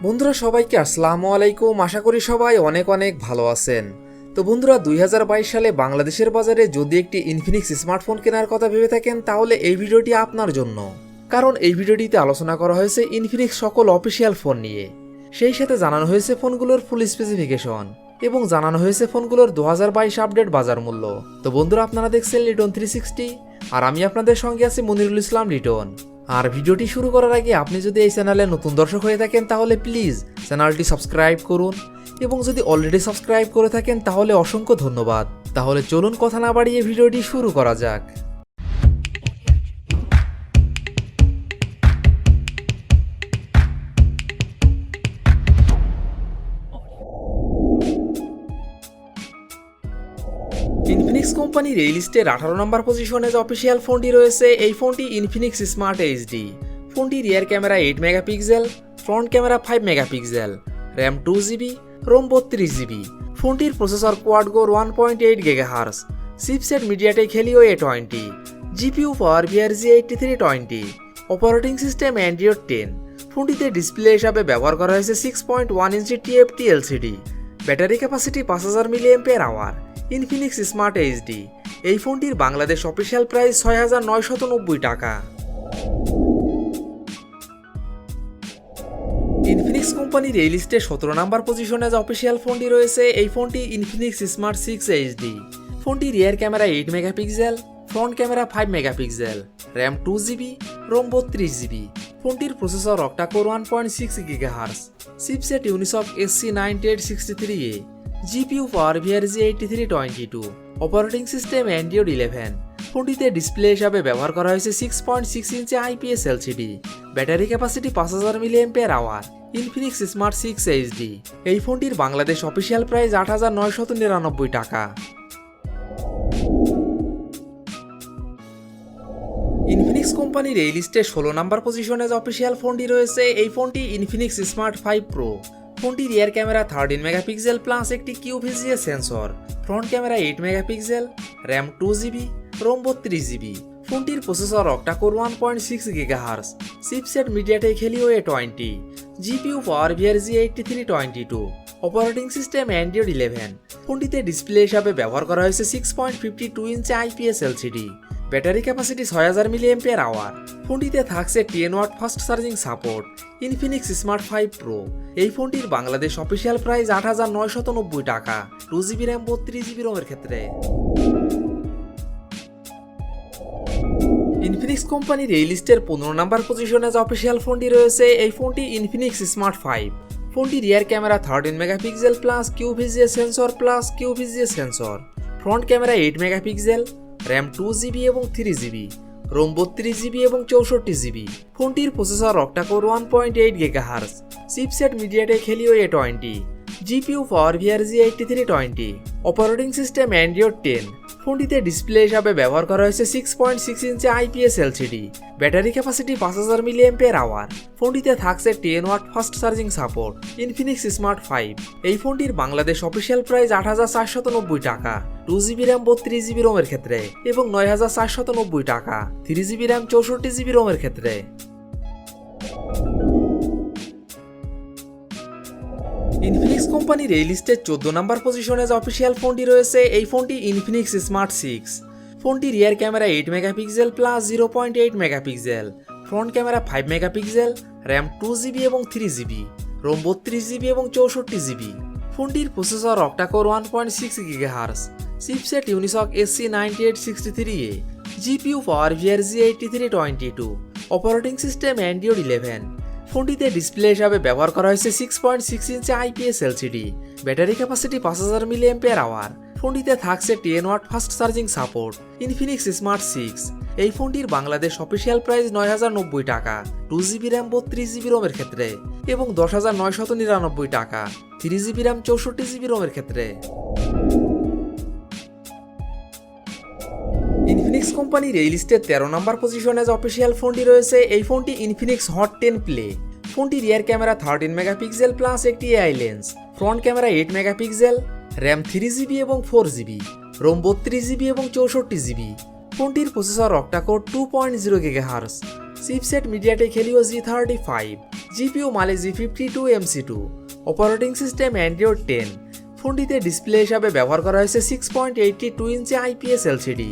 বন্ধুরা সবাইকে আসসালামু আলাইকুম। আশা করি সবাই অনেক অনেক ভালো আছেন। তো বন্ধুরা 2022 সালে বাংলাদেশের বাজারে যদি একটি ইনফিনিক্স স্মার্টফোন কেনার কথা ভেবে থাকেন তাহলে এই ভিডিওটি আপনার জন্য। কারণ এই ভিডিওটিতে আলোচনা করা হয়েছে ইনফিনিক্স সকল অফিসিয়াল ফোন নিয়ে। সেই সাথে জানানো হয়েছে ফোনগুলোর ফুল স্পেসিফিকেশন এবং জানানো হয়েছে ফোনগুলোর 2022 আপডেট বাজার মূল্য। তো বন্ধুরা আপনারা দেখছেন লিটন 360 আর আমি আপনাদের সঙ্গে আছি মনিরুল ইসলাম লিটন। আর ভিডিওটি শুরু করার আগে আপনি যদি এই চ্যানেলে নতুন দর্শক হয়ে থাকেন তাহলে প্লিজ চ্যানেলটি সাবস্ক্রাইব করুন এবং যদি অলরেডি সাবস্ক্রাইব করে থাকেন তাহলে অসংখ্য ধন্যবাদ। তাহলে চলুন কথা না বাড়িয়ে ভিডিওটি শুরু করা যাক। ইনফিনিক্স কোম্পানির এই লিস্টের 18 নম্বর পজিশনে যে অফিসিয়াল ফোনটি রয়েছে এই ফোনটি ইনফিনিক্স স্মার্ট এইচডি। ফোনটি rear camera 8 megapixel, front camera 5 megapixel, RAM 2GB, ROM 32GB। ফোনটির processor quad core 1.8 GHz, chipset MediaTek Helio A20, GPU power VRG 8320, operating system Android 10। ফোনটিতে ডিসপ্লে হিসাবে ব্যবহার করা হয়েছে 6.1 inch TFT LCD। Battery capacity 5000 mAh। Infinix smart HD. এই ফোনটির Bangladesh official price 6990 টাকা। Infinix কোম্পানির এই লিস্টে 17 নম্বর পজিশনে যে অফিসিয়াল ফোনটি রয়েছে এই ফোনটি ইনফিনিক্স স্মার্ট 6 এইচডি। ফোনটি rear camera 8 megapixel, front camera 5 megapixel, RAM 2GB, ROM 32GB। ফোনটির processor octa core 1.6 GHz, chipset Unisoc SC9863A, GPU power VRG 8322, operating system Android 11। ফোনটিতে ডিসপ্লে হিসাবে ব্যবহার করা হয়েছে 6.6 inch IPS LCD। Battery capacity 5000 mAh। Infinix smart 6 HD. এই ফোনটির Bangladesh official price 8999 টাকা। Infinix কোম্পানির এই লিস্টে 16 নম্বর পজিশনে যে অফিসিয়াল ফোনটি রয়েছে এই ফোনটি ইনফিনিক্স স্মার্ট 5 প্রো। ফোনটি রিয়ার ক্যামেরা 13 মেগাপিক্সেল প্লাস একটি QVGA sensor, front camera 8 megapixel, RAM 2GB, ROM 32GB। ফোনটির processor octa core 1.6 GHz, chipset MediaTek Helio A20, GPU power VRG 8322, operating system Android 11। ফোনটিতে ডিসপ্লে হিসাবে ব্যবহার করা হয়েছে 6.52 inch IPS LCD। Battery capacity 6000 mAh। ফোনটিতে থাকছে 10 watt fast charging support. Infinix smart 5 pro. এই ফোনটির বাংলাদেশ অফিসিয়াল প্রাইস 8990 টাকা 2GB র্যাম 32GB রোমের ক্ষেত্রে। ইনফিনিক্স কোম্পানির এই লিস্টের 15 নম্বর পজিশনে যে অফিসিয়াল ফোনটি রয়েছে এই ফোনটি ইনফিনিক্স স্মার্ট 5। ফোনটি rear camera 13 megapixel plus QVGA sensor, front camera 8 megapixel, RAM 2GB এবং 3GB, রোম 32GB এবং 64GB। ফোনটির processor octa core 1.8 GHz, chipset MediaTek Helio A20, GPU power VRG 8320, operating system Android 10। ফোনটিতে display হিসাবে ব্যবহার করা হয়েছে 6.6 inch IPS LCD। Battery capacity 5000 mAh। ফোনটিতে থাকছে 10 watt fast charging support. Infinix smart 5। এই ফোনটির বাংলাদেশ অফিসিয়াল প্রাইস 8490 টাকা 2GB র্যাম 32GB রোমের ক্ষেত্রে এবং 9490 টাকা 3GB র্যাম 64GB রোমের ক্ষেত্রে। ইনফিনিক্স কোম্পানির এই লিস্টের 14 নম্বর পজিশনে যে অফিসিয়াল ফোনটি রয়েছে এই ফোনটি ইনফিনিক্স স্মার্ট 6। ফোনটি rear camera 8 megapixel plus 0.8 megapixel, front camera 5 megapixel, RAM 2GB এবং 3GB, রোম 32GB এবং 64GB। ফোনটির processor octa core 1.6 GHz, chipset Unisoc SC9863A, GPU power VRG 8322, operating system Android 11। ফোনটিতে ডিসপ্লে হিসাবে ব্যবহার করা হয়েছে 6.6 inch IPS LCD। Battery capacity 5000 mAh। ফোনটিতে থাকছে 10 watt fast charging support. Infinix smart 6। এই ফোনটির বাংলাদেশ অফিসিয়াল প্রাইস 9090 টাকা 2GB র্যাম 32GB রোমের ক্ষেত্রে এবং 10999 টাকা 3GB র্যাম 64GB রোমের ক্ষেত্রে। ইনফিনিক্স কোম্পানির এই লিস্টের 13 নম্বর পজিশনে যে অফিসিয়াল ফোনটি রয়েছে এই ফোনটি ইনফিনিক্স হট 10 প্লে। ফোনটি রিয়ার ক্যামেরা 13 মেগাপিক্সেল প্লাস একটি AI lens, front camera 8 megapixel, RAM 3GB এবং 4GB, রোম 32GB এবং 64GB। ফোনটির processor octa core 2.0 GHz, chipset MediaTek Helio G35, GPU Mali G52MC2, operating system Android 10। ফোনটিতে display হিসাবে ব্যবহার করা হয়েছে 6.82 inch IPS LCD।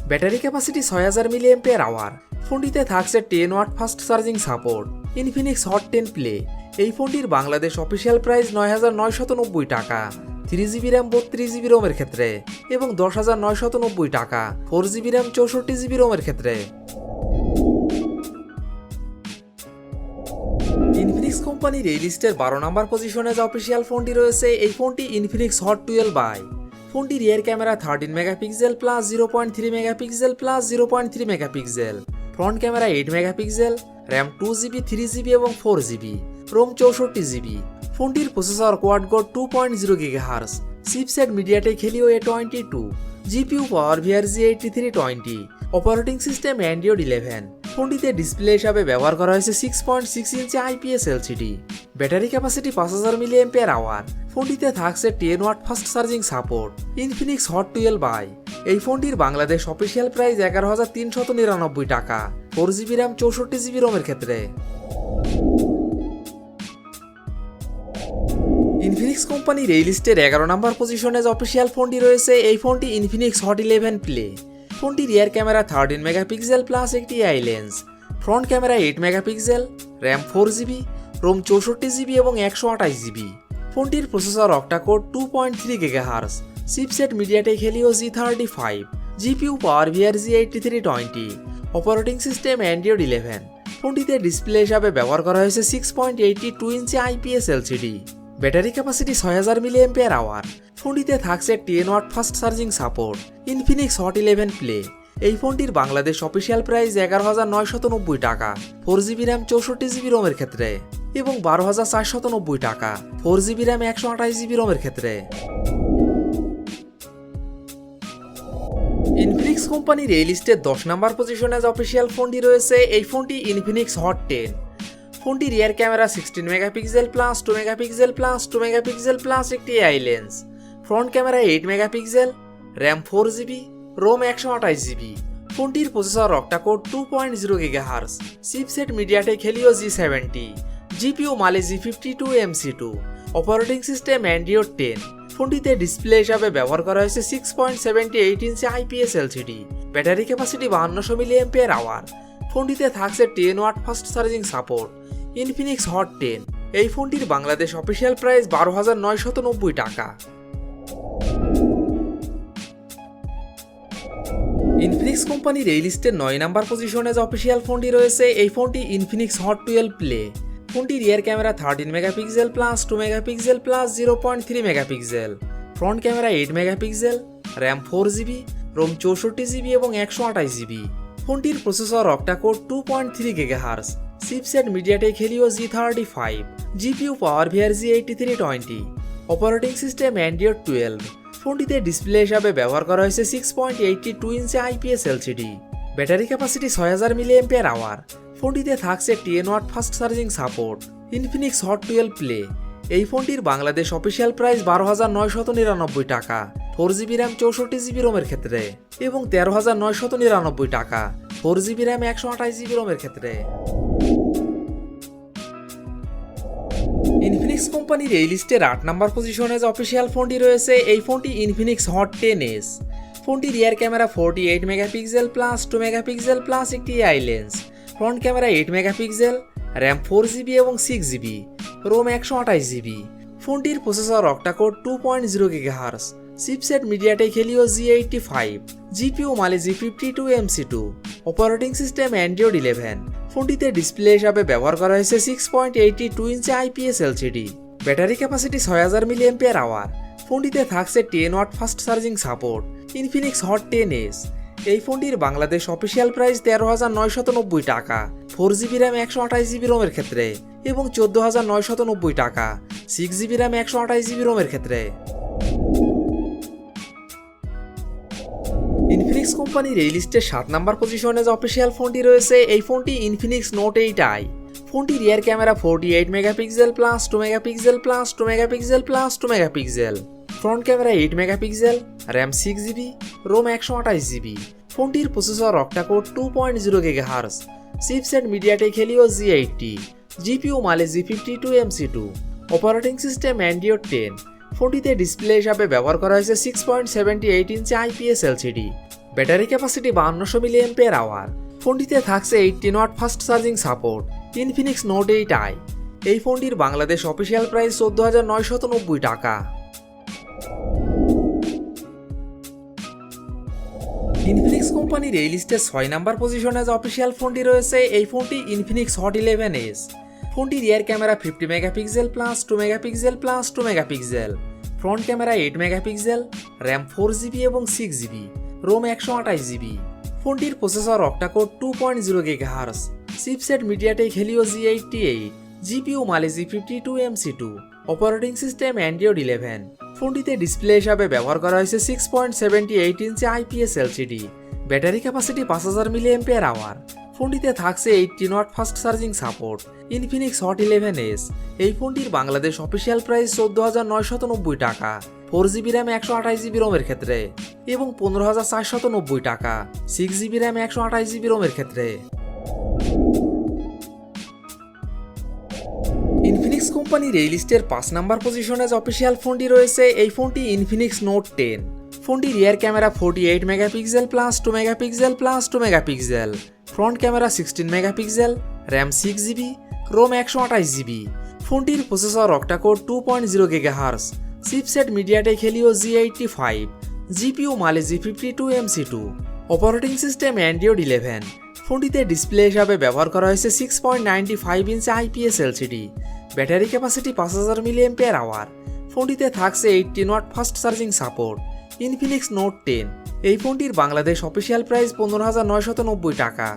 Battery capacity 6000 mAh। ফোনটিতে থাকছে 10 watt fast charging support. Infinix hot 10 play. এই ফোনটির বাংলাদেশ অফিসিয়াল প্রাইস 9990 টাকা 3GB র্যাম 32GB রোমের ক্ষেত্রে এবং 10990 টাকা 4GB র্যাম 64GB রোমের ক্ষেত্রে। ইনফিনিক্স কোম্পানির এই লিস্টের 12 নম্বর পজিশনে যে অফিসিয়াল ফোনটি রয়েছে এই ফোনটি ইনফিনিক্স হট 12i। ফোনটি rear camera 13 megapixel plus 0.3 megapixel plus 0.3 megapixel, front camera 8 megapixel, RAM 2GB 3GB এবং 4GB, রোম 64GB। ফোনটির processor quad core 2.0 GHz, chipset MediaTek Helio A22, GPU power G8320, operating system Android 11। ফোনটিতে display হিসাবে ব্যবহার করা হয়েছে 6.6 inch IPS LCD। Battery capacity 5000 mAh। ফোনটিতে থাকছে 10 watt fast charging support. Infinix hot 12i। এই ফোনটির বাংলাদেশ অফিসিয়াল প্রাইস 11399 টাকা 4GB র্যাম 64GB রোমের ক্ষেত্রে। ইনফিনিক্স কোম্পানির এই লিস্টের 11 নম্বর পজিশনে যে অফিসিয়াল ফোনটি রয়েছে এই ফোনটি ইনফিনিক্স হট 11 প্লে। ফোনটি রিয়ার ক্যামেরা 13 মেগাপিক্সেল প্লাস একটি eye lens, front camera 8 megapixel, RAM 4GB, ROM 64GB এবং 128GB। ফোনটির processor octa core 2.3 GHz, chipset MediaTek Helio G35, GPU power G8320, operating system Android 11। ফোনটিতে display হিসাবে ব্যবহার করা হয়েছে 6.82 inch IPS LCD। Battery capacity 6000 mAh। ফোনটিতে থাকছে 10 watt fast charging support. Infinix hot 11 play. এই ফোনটির বাংলাদেশ অফিসিয়াল প্রাইস 11990 টাকা 4GB র্যাম 64GB রোমের ক্ষেত্রে এবং 12490 টাকা 4GB র্যাম 128GB রোমের ক্ষেত্রে। ইনফিনিক্স কোম্পানির এই লিস্টের 10 নম্বর পজিশনে যে অফিসিয়াল ফোনটি রয়েছে এই ফোনটি ইনফিনিক্স হট 10। ফোনটি rear camera 16 megapixel plus 2 megapixel plus 2 megapixel plus একটি eye lens, front camera 8 megapixel, RAM 4GB, ROM 128GB। ফোনটির processor octa core 2.0 GHz, chipset MediaTek Helio G70, GPU Mali G52MC2, operating system Android 10। ফোনটিতে display হিসাবে ব্যবহার করা হয়েছে 6.78 inch IPS LCD। Battery capacity 5200 mAh। ফোনটিতে থাকছে 10 watt fast charging support. Infinix hot 10। এই ফোনটির বাংলাদেশ অফিসিয়াল প্রাইস 12990 টাকা। ইনফিনিক্স কোম্পানির এই লিস্টের 9 নম্বর পজিশনে যে অফিসিয়াল ফোনটি রয়েছে এই ফোনটি ইনফিনিক্স হট 12 প্লে। ফোনটি rear camera 13 megapixel plus 2 megapixel plus 0.3 megapixel, front camera 8 megapixel, RAM 4GB, ROM 64GB এবং 128GB। ফোনটির processor octa core 2.3 GHz, chipset MediaTek Helio G35, GPU power G8320, operating system Android 12। ফোনটিতে display হিসাবে ব্যবহার করা হয়েছে 6.82 inch IPS LCD। Battery capacity 6000 mAh। ফোনটিতে থাকছে 10 watt fast charging support. Infinix hot 12 play. এই ফোনটির বাংলাদেশ অফিসিয়াল প্রাইস 12999 টাকা 4GB র্যাম 64GB রোমের ক্ষেত্রে এবং 13999 টাকা 4GB র্যাম 128GB রোমের ক্ষেত্রে। ইনফিনিক্স কোম্পানির এই লিস্টের 8 নম্বর পজিশনে যে অফিসিয়াল ফোনটি রয়েছে এই ফোনটি ইনফিনিক্স হট 10s। ফোনটি rear camera 48 megapixel plus 2 megapixel plus একটি eye lens, front camera 8 megapixel, RAM 4GB এবং 6GB, রোম 128GB। ফোনটির processor octa core 2.0 GHz, chipset MediaTek Helio G85, GPU Mali G52MC2, operating system Android 11। ফোনটিতে display হিসাবে ব্যবহার করা হয়েছে 6.82 inch IPS LCD। Battery capacity 6000 mAh। ফোনটিতে থাকছে 10 watt fast charging support. Infinix hot 10s। এই ফোনটির বাংলাদেশ অফিসিয়াল প্রাইস 13990 টাকা 4GB র্যাম 128GB রোমের ক্ষেত্রে এবং 14990 টাকা 6GB র্যাম 128GB রোমের ক্ষেত্রে। ইনফিনিক্স কোম্পানির এই লিস্টের 7 নম্বর পজিশনে যে অফিসিয়াল ফোনটি রয়েছে এই ফোনটি ইনফিনিক্স নোট 8i। ফোনটি rear camera 48 megapixel plus 2 megapixel plus 2 megapixel plus 2 megapixel, front camera 8 megapixel, RAM 6GB, ROM 128GB। ফোনটির processor octa core 2.0 GHz, chipset MediaTek Helio G80, GPU Mali G52MC2, operating system Android 10। ফোনটিতে display হিসাবে ব্যবহার করা হয়েছে 6.78 inch IPS LCD, battery capacity 5200 mAh। ফোনটিতে থাকছে 18 watt fast charging support. Infinix Note 8i। এই ফোনটির বাংলাদেশ অফিসিয়াল প্রাইস 14,990 টাকা। ইনফিনিক্স কোম্পানির এই লিস্টে 6 নাম্বার পজিশনে যে অফিসিয়াল ফোনটি রয়েছে এই ফোনটি ইনফিনিক্স হট 11s। ফোনটি rear camera 50 megapixel plus 2 megapixel plus 2 megapixel, front camera 8 megapixel, RAM 4GB এবং 6GB, রোম 128GB। ফোনটির processor octa core 2.0 GHz, chipset MediaTek Helio G88, GPU Mali G52MC2, operating system Android 11। ফোনটিতে display হিসাবে ব্যবহার করা হয়েছে 6.78 inch IPS LCD, battery capacity 5000 mAh। ফোনটিতে থাকছে 18 watt fast charging support. Infinix Hot 11s। এই ফোনটির বাংলাদেশ অফিসিয়াল প্রাইস 14,990 টাকা 4GB র্যাম 128GB রোমের ক্ষেত্রে এবং 15,490 টাকা 6GB র্যাম 128GB রোমের ক্ষেত্রে। ইনফিনিক্স কোম্পানির এই লিস্টের 5 নাম্বার পজিশনে যে অফিসিয়াল ফোনটি রয়েছে এই ফোনটি ইনফিনিক্স নোট 10। ফোনটি rear camera 48 megapixel plus 2 megapixel plus 2 megapixel, front camera 16 megapixel, RAM 6GB, ROM 128GB। ফোনটির processor octa core 2.0 GHz, chipset MediaTek Helio G85, GPU Mali G52MC2, operating system Android 11। ফোনটিতে display হিসাবে ব্যবহার করা হয়েছে 6.95 inch IPS LCD, battery capacity 5000 mAh। ফোনটিতে থাকছে 18 watt fast charging support. Infinix Note 10। এই ফোনটির বাংলাদেশ অফিসিয়াল প্রাইস 15,990 টাকা।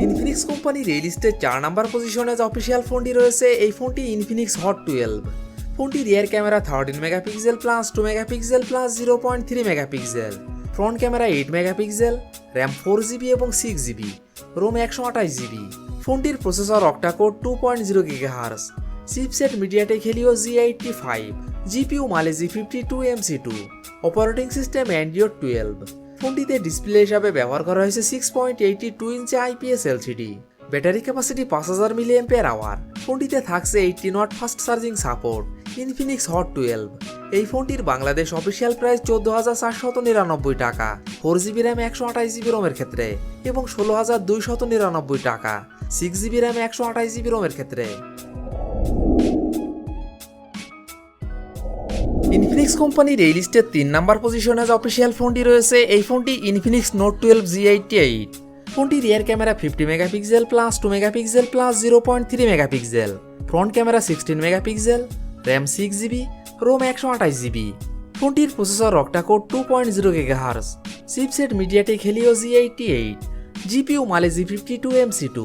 ইনফিনিক্স কোম্পানির এই লিস্টে 4 নাম্বার পজিশনে যে অফিসিয়াল ফোনটি রয়েছে এই ফোনটি ইনফিনিক্স হট 12। ফোনটি rear camera 13 megapixel plus 2 megapixel plus 0.3 megapixel, front camera 8 megapixel, RAM 4GB এবং 6GB, রোম 128GB। ফোনটির processor octa core 2.0 GHz, chipset MediaTek Helio G85, GPU Mali G52MC2, operating system Android 12। ফোনটিতে display হিসাবে ব্যবহার করা হয়েছে 6.82 inch IPS LCD, battery capacity 5000 mAh। ফোনটিতে থাকছে 18 watt fast charging support. Infinix hot 12। এই ফোনটির বাংলাদেশ অফিসিয়াল প্রাইস 14,499 টাকা 4GB র্যাম 128GB রোমের ক্ষেত্রে এবং 16,299 টাকা 6GB র্যাম 128GB রোমের ক্ষেত্রে। ইনফিনিক্স কোম্পানির এই লিস্টের 3 নাম্বার পজিশনে যে অফিসিয়াল ফোনটি রয়েছে এই ফোনটি ইনফিনিক্স নোট 12 G88। ফোনটি rear camera 50 megapixel plus 2 megapixel plus 0.3 megapixel, front camera 16 megapixel, RAM 6GB, ROM 128GB। ফোনটির processor octa core 2.0 GHz, chipset MediaTek Helio G88, GPU Mali G52MC2,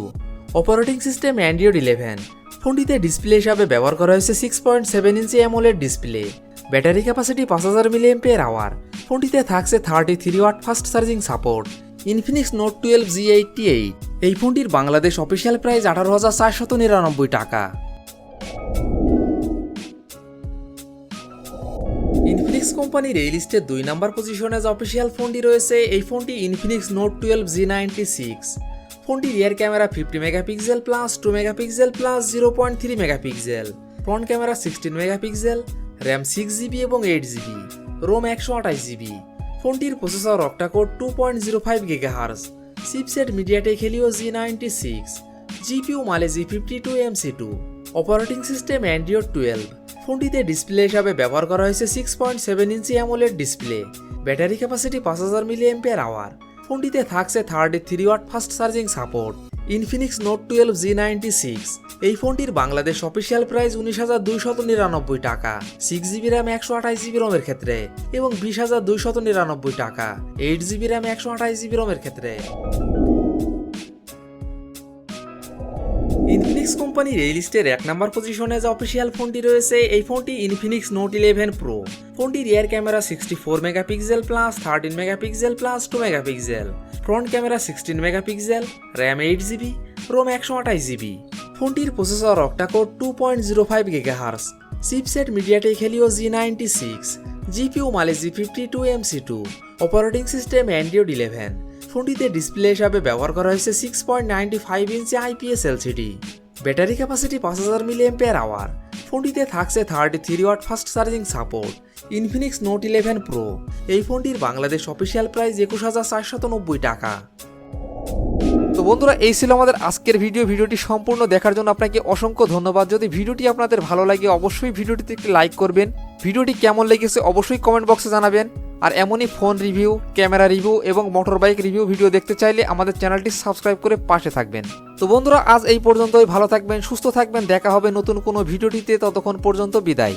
operating system Android 11। ফোনটিতে display হিসাবে ব্যবহার করা হয়েছে 6.7 inch AMOLED display, battery capacity 5000 mAh। ফোনটিতে থাকছে 33 watt fast charging support. Infinix Note 12 G88। এই ফোনটির বাংলাদেশ অফিসিয়াল প্রাইস 18,499 টাকা। ইনফিনিক্স কোম্পানির এই লিস্টে 2 নাম্বার পজিশনে যে অফিসিয়াল ফোনটি রয়েছে এই ফোনটি ইনফিনিক্স নোট 12 G96। ফোনটি rear camera 50 megapixel plus 2 megapixel plus 0.3 megapixel, front camera 16 megapixel, RAM 6GB এবং 8GB, রোম 128GB। ফোনটির processor octa core 2.05 GHz, chipset MediaTek Helio G96, GPU Mali G52MC2, operating system Android 12। ফোনটিতে display হিসাবে ব্যবহার করা হয়েছে 6.7 inch AMOLED display, battery capacity 5000 mAh। ফোনটিতে থাকছে 33 watt fast charging support. Infinix Note 12 G96। এই ফোনটির বাংলাদেশ অফিসিয়াল প্রাইস 19,299 টাকা 6GB র্যাম 128GB রোমের ক্ষেত্রে এবং 20,299 টাকা 8GB র্যাম 128GB রোমের ক্ষেত্রে। ইনফিনিক্স কোম্পানির এই লিস্টের 1 নাম্বার পজিশনে যে অফিসিয়াল ফোনটি রয়েছে এই ফোনটি ইনফিনিক্স নোট 11 প্রো। ফোনটি rear camera 64 megapixel plus 13 megapixel plus 2 megapixel, front camera 16 megapixel, RAM 8GB, ROM 128GB। ফোনটির processor octa core 2.05 GHz, chipset MediaTek Helio G96, GPU Mali G52MC2, operating system Android 11। ফোনটিতে display হিসাবে ব্যবহার করা হয়েছে 6.95 inch IPS LCD। Battery capacity 5000 mAh। ফোনটিতে থাকছে 33 watt fast charging support. Infinix note 11 pro. এই ফোনটির বাংলাদেশ অফিসিয়াল প্রাইস 21490 টাকা। তো বন্ধুরা, এই ছিল আমাদের আজকের ভিডিওটি সম্পূর্ণ দেখার জন্য আপনাকে অসংখ্য ধন্যবাদ। যদি ভিডিওটি আপনাদের ভালো লাগে অবশ্যই ভিডিওটিতে একটি লাইক করবেন। ভিডিওটি কেমন লেগেছে অবশ্যই কমেন্ট বক্সে জানাবেন। আর এমনই ফোন রিভিউ, ক্যামেরা রিভিউ এবং মোটর বাইক রিভিউ ভিডিও দেখতে চাইলে আমাদের চ্যানেলটি সাবস্ক্রাইব করে পাশে থাকবেন। তো বন্ধুরা, আজ এই পর্যন্তই। ভালো থাকবেন, সুস্থ থাকবেন। দেখা হবে নতুন কোনো ভিডিওটিতে। ততক্ষণ পর্যন্ত বিদায়।